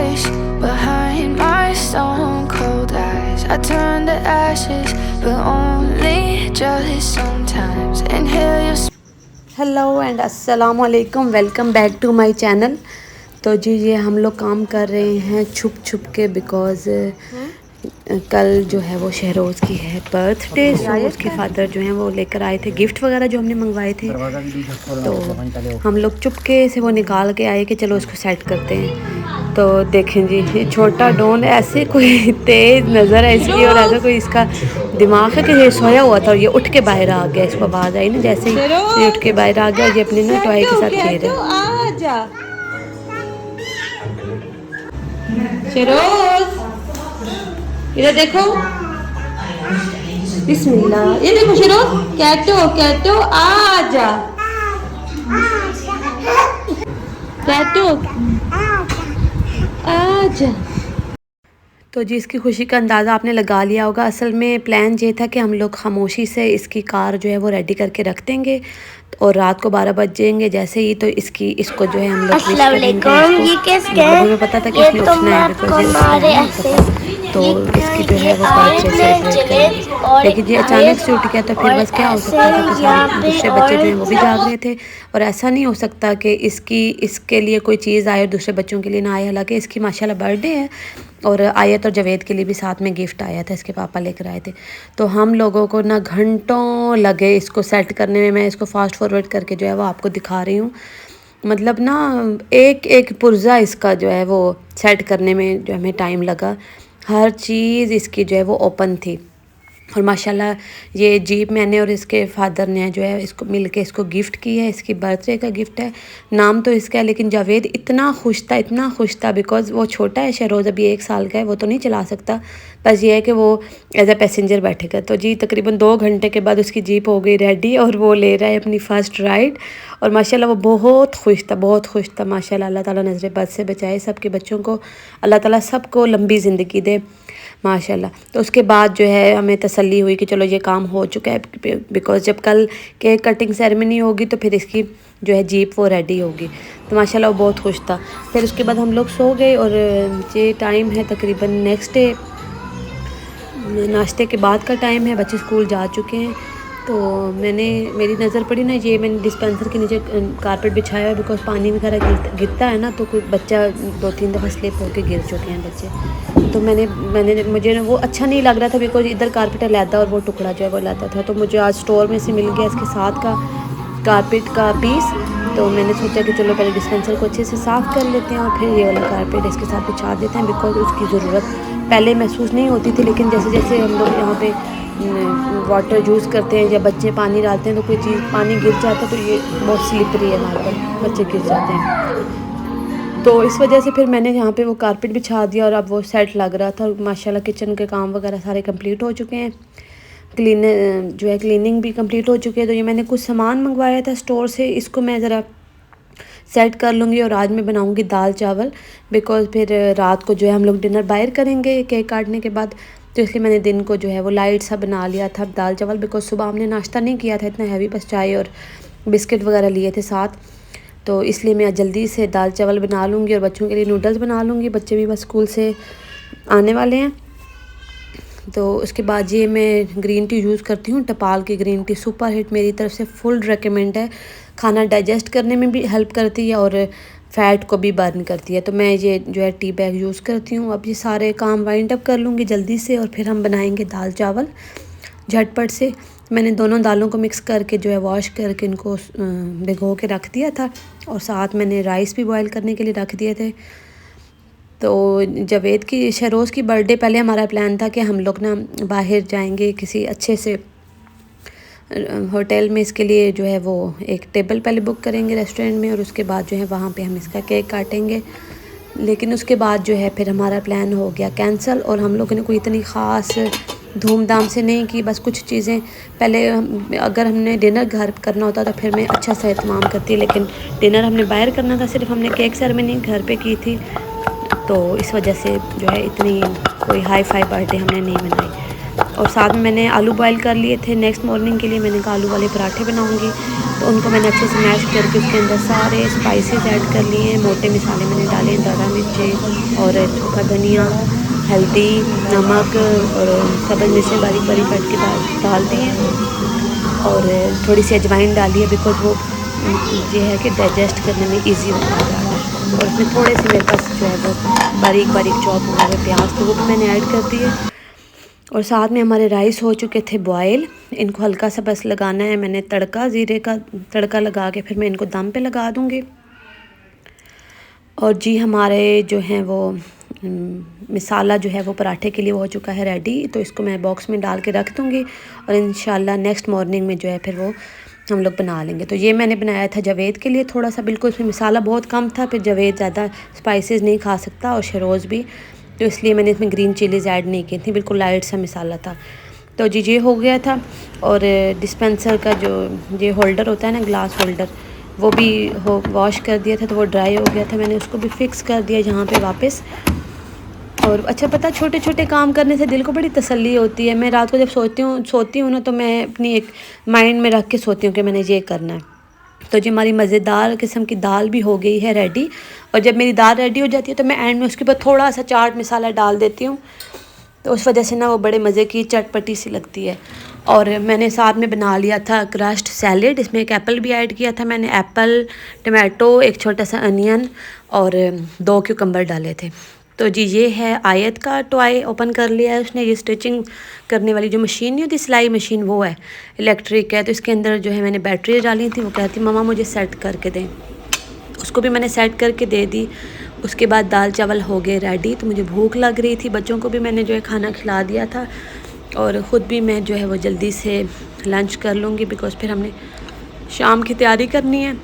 wish behind my stone cold eyes. I turn to ashes, but only just sometimes. Inhale your hello and अस्सलाम वालेकुम, welcome back to my channel. तो जी ये हम लोग काम कर रहे हैं छुप छुप के, बिकॉज़ कल जो है वो शहरोज़ की है बर्थडे। सो उसके फादर जो हैं वो लेकर आए थे गिफ्ट वगैरह जो हमने मंगवाए थे। तो हम लोग चुपके से वो निकाल के आए कि चलो इसको सेट करते हैं। तो देखें जी, ये छोटा डॉन ऐसे कोई तेज़ नज़र है इसकी, और ऐसा कोई इसका दिमाग है कि ये सोया हुआ था और ये उठ के बाहर आ गया। इसको आवाज़ आई ना जैसे ही ये उठ के बाहर आ गया, ये अपने ना टॉय के साथ खेल रहा है। शेरोज इधर देखो, बिस्मिल्लाह, ये देखो शेरोज, कैटो कैटो आजा, कैटो आजा। तो जी इसकी खुशी का अंदाज़ा आपने लगा लिया होगा। असल में प्लान ये था कि हम लोग खामोशी से इसकी कार जो है वो रेडी करके रख देंगे, और रात को 12 बज जाएंगे जैसे ही, तो इसको जो है हम लोग विश करेंगे। ये किसके मतलब हमें पता था कि इसने उठना है, बिकॉज ये तो इसकी जो है वो बर्थडे सेलिब्रेट करेंगे। लेकिन ये अचानक से उठ गया, तो फिर बस क्या हो सकता था कि सारे दूसरे बच्चे जो हैं वो भी जाग रहे थे, और ऐसा नहीं हो सकता कि इसके लिए कोई चीज़ आए और दूसरे बच्चों के लिए ना आए। हालांकि इसकी माशाल्लाह बर्थडे है, और आयत और जवेद के लिए भी साथ में गिफ्ट आया था, इसके पापा लेकर आए थे। तो हम लोगों को ना घंटों लगे इसको सेट करने में। मैं इसको फास्ट फॉरवर्ड करके जो है वो आपको दिखा रही हूँ। मतलब ना एक एक पुर्जा इसका जो है वो सेट करने में जो हमें टाइम लगा। हर चीज़ इसकी जो है वो ओपन थी, और माशाल्लाह ये जीप मैंने और इसके फादर ने जो है इसको मिल के इसको गिफ्ट की है। इसकी बर्थडे का गिफ्ट है, नाम तो इसका है। लेकिन जावेद इतना खुश था, बिकॉज़ वो छोटा है, शहरोज़ अभी 1 साल का है, वो तो नहीं चला सकता। बस ये है कि वो एज अ पैसेंजर बैठेगा। तो जी तकरीबन 2 घंटे के बाद उसकी जीप हो गई रेडी, और वो ले रहा है अपनी फ़र्स्ट राइड। और माशाल्लाह वो बहुत खुश था माशाल्लाह। अल्लाह ताला नज़र बद से बचाए सबके बच्चों को, अल्लाह ताला सबको लंबी ज़िंदगी दे माशाल्लाह। तो उसके बाद जो है हमें तसल्ली हुई कि चलो ये काम हो चुका है, बिकॉज़ जब कल केक कटिंग सेरेमनी होगी तो फिर इसकी जो है जीप वो रेडी होगी। तो माशाल्लाह वो बहुत खुश था। फिर उसके बाद हम लोग सो गए, और ये टाइम है तकरीबन नेक्स्ट डे नाश्ते के बाद का टाइम है, बच्चे स्कूल जा चुके हैं। तो मेरी नज़र पड़ी ना, ये मैंने डिस्पेंसर के नीचे कारपेट बिछाया है, बिकॉज पानी वगैरह गिरता है ना, तो कोई बच्चा 2-3 दफ़ा स्लिप होकर गिर चुके हैं बच्चे। तो मुझे ना वो अच्छा नहीं लग रहा था, बिकॉज इधर कारपेट अलहदा और वो टुकड़ा जो है वो अलहदा था। तो मुझे आज स्टोर में से मिल गया इसके साथ का कारपेट का पीस। तो मैंने सोचा कि चलो पहले डिस्पेंसर को अच्छे से साफ़ कर लेते हैं, और फिर ये वाला कारपेट इसके साथ बिछा देते हैं, बिकॉज उसकी ज़रूरत पहले महसूस नहीं होती थी। लेकिन जैसे जैसे हम लोग यहाँ पे वाटर यूज़ करते हैं या बच्चे पानी डालते हैं, तो कोई चीज़ पानी गिर जाता है तो ये बहुत स्लिपरी है, वहाँ पर बच्चे गिर जाते हैं। तो इस वजह से फिर मैंने यहाँ पे वो कारपेट बिछा दिया, और अब वो सेट लग रहा था। माशाल्लाह किचन के काम वगैरह सारे कंप्लीट हो चुके हैं, क्लीनिंग भी कंप्लीट हो चुकी है। तो ये मैंने कुछ सामान मंगवाया था स्टोर से, इसको मैं ज़रा सेट कर लूँगी, और आज मैं बनाऊँगी दाल चावल, बिकॉज़ फिर रात को जो है हम लोग डिनर बाहर करेंगे केक काटने के बाद। तो इसलिए मैंने दिन को जो है वो लाइट सा बना लिया था दाल चावल, बिकॉज़ सुबह हमने नाश्ता नहीं किया था इतना हैवी, बस चाय और बिस्किट वगैरह लिए थे साथ। तो इसलिए मैं जल्दी से दाल चावल बना लूँगी, और बच्चों के लिए नूडल्स बना लूँगी। बच्चे भी बस स्कूल से आने वाले हैं। तो उसके बाद ये मैं ग्रीन टी यूज़ करती हूँ, टपाल की ग्रीन टी सुपर हिट, मेरी तरफ से फुल रेकमेंड है। खाना डाइजेस्ट करने में भी हेल्प करती है, और फ़ैट को भी बर्न करती है। तो मैं ये जो है टी बैग यूज़ करती हूँ। अब ये सारे काम वाइंड अप कर लूँगी जल्दी से, और फिर हम बनाएंगे दाल चावल झटपट से। मैंने दोनों दालों को मिक्स करके जो है वॉश करके इनको भिगो के रख दिया था, और साथ मैंने राइस भी बॉईल करने के लिए रख दिए थे। तो जवेद की शहरोज़ की बर्थडे पहले हमारा प्लान था कि हम लोग ना बाहर जाएंगे किसी अच्छे से होटल में, इसके लिए जो है वो एक टेबल पहले बुक करेंगे रेस्टोरेंट में, और उसके बाद जो है वहाँ पे हम इसका केक काटेंगे। लेकिन उसके बाद जो है फिर हमारा प्लान हो गया कैंसिल, और हम लोगों ने कोई इतनी ख़ास धूमधाम से नहीं की। बस कुछ चीज़ें पहले अगर हमने डिनर घर करना होता तो फिर मैं अच्छा सा एहतमाम करती, लेकिन डिनर हमने बाहर करना था, सिर्फ हमने केक सेरेमनी घर पे की थी। तो इस वजह से जो है इतनी कोई हाई फाई बर्थडे हमने नहीं बनाई। और साथ में मैंने आलू बॉयल कर लिए थे नेक्स्ट मॉर्निंग के लिए। मैंने कहा आलू वाले पराठे बनाऊंगी, तो तो उनको मैंने अच्छे से मैश करके उसके अंदर सारे स्पाइसेस ऐड कर लिए हैं। मोटे मसाले मैंने डाले हैं, दाना मिर्ची और सूखा धनिया, हल्दी, नमक और सब्ज़ मिर्चें बारीक बारीक काट के डाल दी हैं और थोड़ी सी अजवाइन डाली है बिकॉज वो ये है कि डाइजेस्ट करने में इजी होता है ज़्यादा। और उसमें थोड़े से मेरे पास जो है वो बारीक बारीक चॉप हुए हुए प्याज, तो वो भी मैंने ऐड कर दिए। और साथ में हमारे राइस हो चुके थे बॉयल। इनको हल्का सा बस लगाना है, मैंने तड़का ज़ीरे का तड़का लगा के फिर मैं इनको दम पे लगा दूँगी। और जी हमारे जो हैं वो मसाला जो है वो पराठे के लिए वो हो चुका है रेडी। तो इसको मैं बॉक्स में डाल के रख दूँगी और इंशाल्लाह नेक्स्ट मॉर्निंग में जो है फिर वो हम लोग बना लेंगे। तो ये मैंने बनाया था जावेद के लिए, थोड़ा सा बिल्कुल इसमें मसाला बहुत कम था, फिर जावेद ज़्यादा स्पाइसेस नहीं खा सकता और शरोज़ भी, तो इसलिए मैंने इसमें ग्रीन चिलीज़ ऐड नहीं की थी, बिल्कुल लाइट सा मसाला था। तो जी ये हो गया था। और डिस्पेंसर का जो ये होल्डर होता है ना, ग्लास होल्डर, वो भी वॉश कर दिया था, तो वो ड्राई हो गया था, मैंने उसको भी फिक्स कर दिया यहाँ पे वापस। और अच्छा पता, छोटे छोटे काम करने से दिल को बड़ी तसल्ली होती है। मैं रात को जब सोती हूँ ना, तो मैं अपनी एक माइंड में रख के सोती हूँ कि मैंने ये करना है। तो जी हमारी मज़ेदार किस्म की दाल भी हो गई है रेडी। और जब मेरी दाल रेडी हो जाती है तो मैं एंड में उसके ऊपर थोड़ा सा चाट मसाला डाल देती हूँ, तो उस वजह से ना वो बड़े मज़े की चटपटी सी लगती है। और मैंने साथ में बना लिया था क्रश्ड सैलेड, इसमें एक एप्पल भी ऐड किया था मैंने, एप्पल, टमाटो, एक छोटा सा अनियन और 2 क्यूकम्बर डाले थे। तो जी ये है आयत का टॉय, ओपन कर लिया है उसने। ये स्टिचिंग करने वाली जो मशीन नहीं होती, सिलाई मशीन, वो है, इलेक्ट्रिक है। तो इसके अंदर जो है मैंने बैटरी डाली थी, वो कहती मम्मा मुझे सेट करके दें, उसको भी मैंने सेट करके दे दी। उसके बाद दाल चावल हो गए रेडी। तो मुझे भूख लग रही थी, बच्चों को भी मैंने जो है खाना खिला दिया था और ख़ुद भी मैं जो है वो जल्दी से लंच कर लूँगी बिकॉज़ फिर हमने शाम की तैयारी करनी है।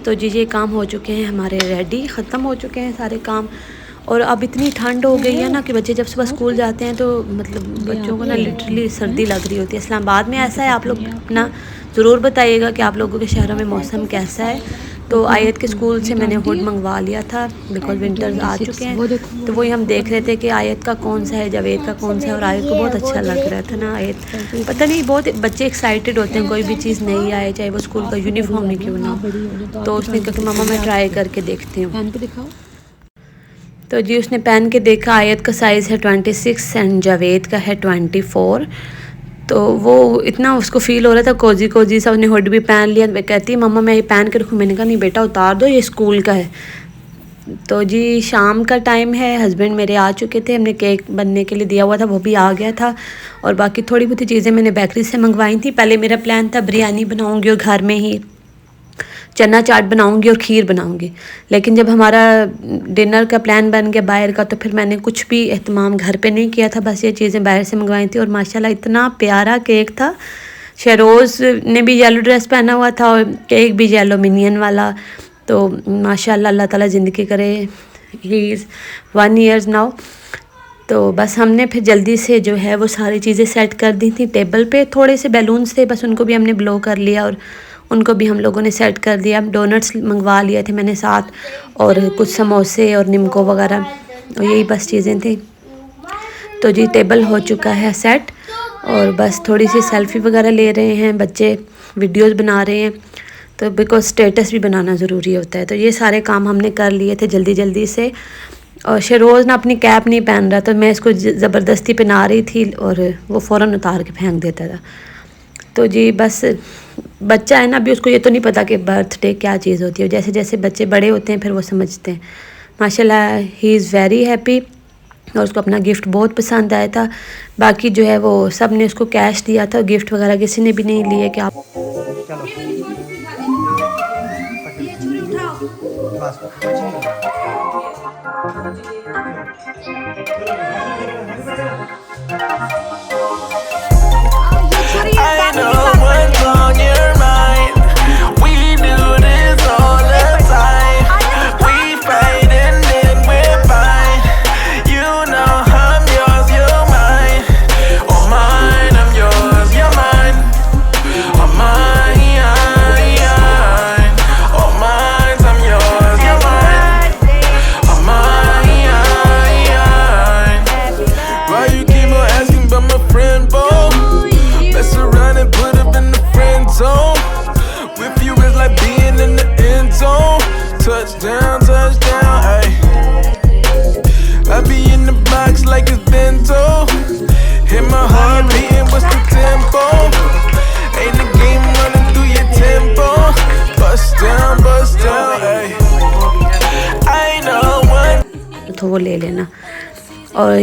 तो जी ये काम हो चुके हैं हमारे रेडी, ख़त्म हो चुके हैं सारे काम। और अब इतनी ठंड हो गई है ना कि बच्चे जब सुबह स्कूल जाते हैं तो मतलब बच्चों को ना लिटरली सर्दी लग रही होती है। इस्लामाबाद में ऐसा है? आप लोग अपना ज़रूर बताइएगा कि आप लोगों के शहरों में मौसम कैसा है। तो आयत के स्कूल से मैंने हुड मंगवा लिया था बिकॉज विंटर्स आ चुके हैं। तो वही हम देख रहे थे कि आयत का कौन सा है, जावेद का कौन सा है। और आयत को बहुत अच्छा लग रहा था ना, आयत पता नहीं, बहुत बच्चे एक्साइटेड होते हैं कोई भी चीज़ नहीं आए, चाहे वो स्कूल का यूनिफॉर्म ही क्यों ना। तो उसने कहा कि मम्मा मैं ट्राई करके देखती हूँ। तो जी उसने पहन के देखा, आयत का साइज़ है 26 एंड जावेद का है 24। तो वो इतना उसको फ़ील हो रहा था कोजी कोजी सा, उसने हुड भी पहन लिया। वे कहती है मम्मा मैं ये पहन के रखूँ, मैंने कहा नहीं बेटा उतार दो, ये स्कूल का है। तो जी शाम का टाइम है, हस्बैंड मेरे आ चुके थे, हमने केक बनने के लिए दिया हुआ था, वो भी आ गया था। और बाकी थोड़ी बहुत चीज़ें मैंने बेकरी से मंगवाई थी। पहले मेरा प्लान था बिरयानी बनाऊँगी और घर में ही चना चाट बनाऊंगी और खीर बनाऊंगी, लेकिन जब हमारा डिनर का प्लान बन गया बाहर का, तो फिर मैंने कुछ भी एहतमाम घर पे नहीं किया था, बस ये चीज़ें बाहर से मंगवाई थी। और माशाल्लाह इतना प्यारा केक था। शरोज़ ने भी येलो ड्रेस पहना हुआ था और केक भी येलो मिनियन वाला। तो माशाल्लाह अल्लाह ताला ज़िंदगी करे, ही इज़ 1 ईयर नाउ। तो बस हमने फिर जल्दी से जो है वो सारी चीज़ें सेट कर दी थी टेबल पे। थोड़े से बैलून्स थे, बस उनको भी हमने ब्लो कर लिया और उनको भी हम लोगों ने सेट कर दिया। डोनट्स मंगवा लिए थे मैंने साथ, और कुछ समोसे और निमको वगैरह, और यही बस चीज़ें थी। तो जी टेबल हो चुका है सेट, और बस थोड़ी सी सेल्फ़ी वगैरह ले रहे हैं बच्चे, वीडियोस बना रहे हैं, तो बिकॉज स्टेटस भी बनाना ज़रूरी होता है। तो ये सारे काम हमने कर लिए थे जल्दी जल्दी से। और शरोज़ ना अपनी कैप नहीं पहन रहा, तो मैं इसको ज़बरदस्ती पहना रही थी और वो फ़ौरन उतार के फेंक देता था। तो जी बस बच्चा है ना, अभी उसको ये तो नहीं पता कि बर्थडे क्या चीज़ होती है। जैसे जैसे बच्चे बड़े होते हैं फिर वो समझते हैं। माशाल्लाह ही इज़ वेरी हैप्पी, और उसको अपना गिफ्ट बहुत पसंद आया था। बाकी जो है वो सब ने उसको कैश दिया था, गिफ्ट वगैरह किसी ने भी नहीं लिए कि आप I know what's on your mind. We do this all the time. We fight and then we're fine. You know I'm yours, you're mine. Oh mine, I'm yours, you're mine. Oh mine, oh mine, I'm yours, you're mine.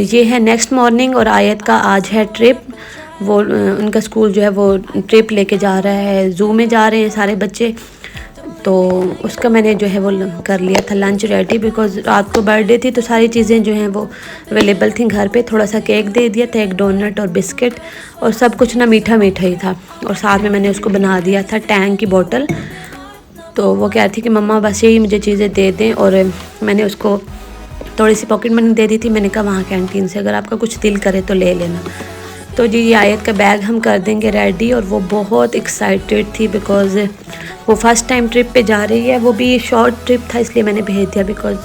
ये है next morning और आयत का आज है trip. वो उनका school जो है वो ट्रिप लेके जा रहा है, ज़ू में जा रहे हैं सारे बच्चे। तो उसका मैंने जो है वो कर लिया था लंच रेडी, बिकॉज़ रात को बर्थडे थी तो सारी चीज़ें जो हैं वो अवेलेबल थी घर पे। थोड़ा सा केक दे दिया था, एक डोनट और बिस्किट, और सब कुछ ना मीठा मीठा ही था। और साथ में मैंने उसको बना दिया था टैंग की बोतल। तो वो कह रही थी कि मम्मा बस यही मुझे चीज़ें दे दें, और मैंने उसको थोड़ी सी पॉकेट मनी दे दी थी। मैंने कहा वहाँ कैंटीन से अगर आपका कुछ दिल करे तो ले लेना। तो जी ये आयत का बैग हम कर देंगे रेडी, और वो बहुत एक्साइटेड थी बिकॉज़ वो फ़र्स्ट टाइम ट्रिप पे जा रही है। वो भी शॉर्ट ट्रिप था इसलिए मैंने भेज दिया, बिकॉज़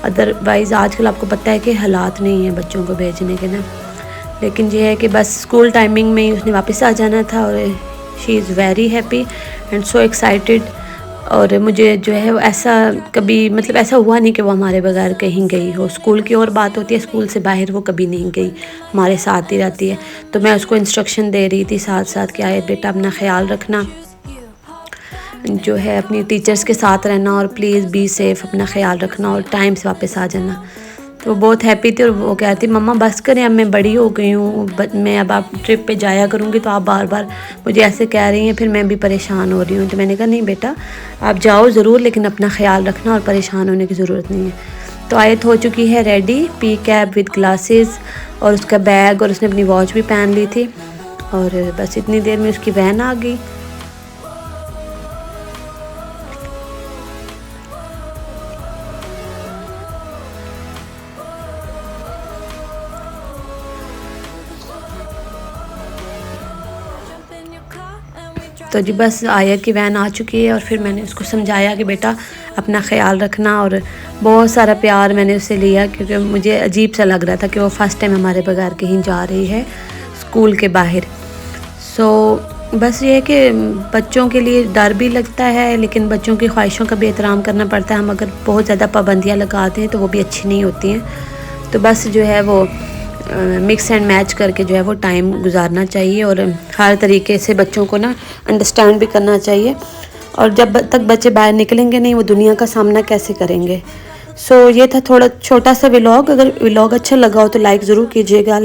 अदरवाइज़ आजकल आपको पता है कि हालात नहीं है बच्चों को भेजने के ना। लेकिन ये है कि बस स्कूल टाइमिंग में ही उसने वापस आ जाना था, और she is very happy and so excited. और मुझे जो है वो ऐसा कभी मतलब ऐसा हुआ नहीं कि वो हमारे बगैर कहीं गई हो। स्कूल की और बात होती है, स्कूल से बाहर वो कभी नहीं गई, हमारे साथ ही रहती है। तो मैं उसको इंस्ट्रक्शन दे रही थी साथ साथ कि आए बेटा अपना ख्याल रखना, जो है अपनी टीचर्स के साथ रहना, और प्लीज़ बी सेफ़, अपना ख्याल रखना और टाइम से वापस आ जाना। तो वो बहुत हैप्पी थी, और वो कहती मम्मा बस करें, अब मैं बड़ी हो गई हूँ, मैं अब आप ट्रिप पे जाया करूँगी तो आप बार बार मुझे ऐसे कह रही हैं, फिर मैं भी परेशान हो रही हूँ। तो मैंने कहा नहीं बेटा आप जाओ ज़रूर, लेकिन अपना ख्याल रखना और परेशान होने की ज़रूरत नहीं है। तो आयत हो चुकी है ready, P cap with glasses और उसका बैग, और उसने अपनी वॉच भी पहन ली थी। और बस इतनी देर में उसकी वैन आ गई। तो जी बस आयत की वैन आ चुकी है, और फिर मैंने उसको समझाया कि बेटा अपना ख्याल रखना, और बहुत सारा प्यार मैंने उससे लिया, क्योंकि मुझे अजीब सा लग रहा था कि वो फ़र्स्ट टाइम हमारे बगैर कहीं जा रही है स्कूल के बाहर। सो बस ये है कि बच्चों के लिए डर भी लगता है, लेकिन बच्चों की ख्वाहिशों का भी एहतराम करना पड़ता है। हम अगर बहुत ज़्यादा पाबंदियाँ लगाते हैं तो वो भी अच्छी नहीं होती हैं। तो बस जो है वो मिक्स एंड मैच करके जो है वो टाइम गुजारना चाहिए, और हर तरीके से बच्चों को ना अंडरस्टैंड भी करना चाहिए। और जब तक बच्चे बाहर निकलेंगे नहीं वो दुनिया का सामना कैसे करेंगे। सो ये था थोड़ा छोटा सा व्लॉग। अगर व्लॉग अच्छा लगा हो तो लाइक ज़रूर कीजिएगा।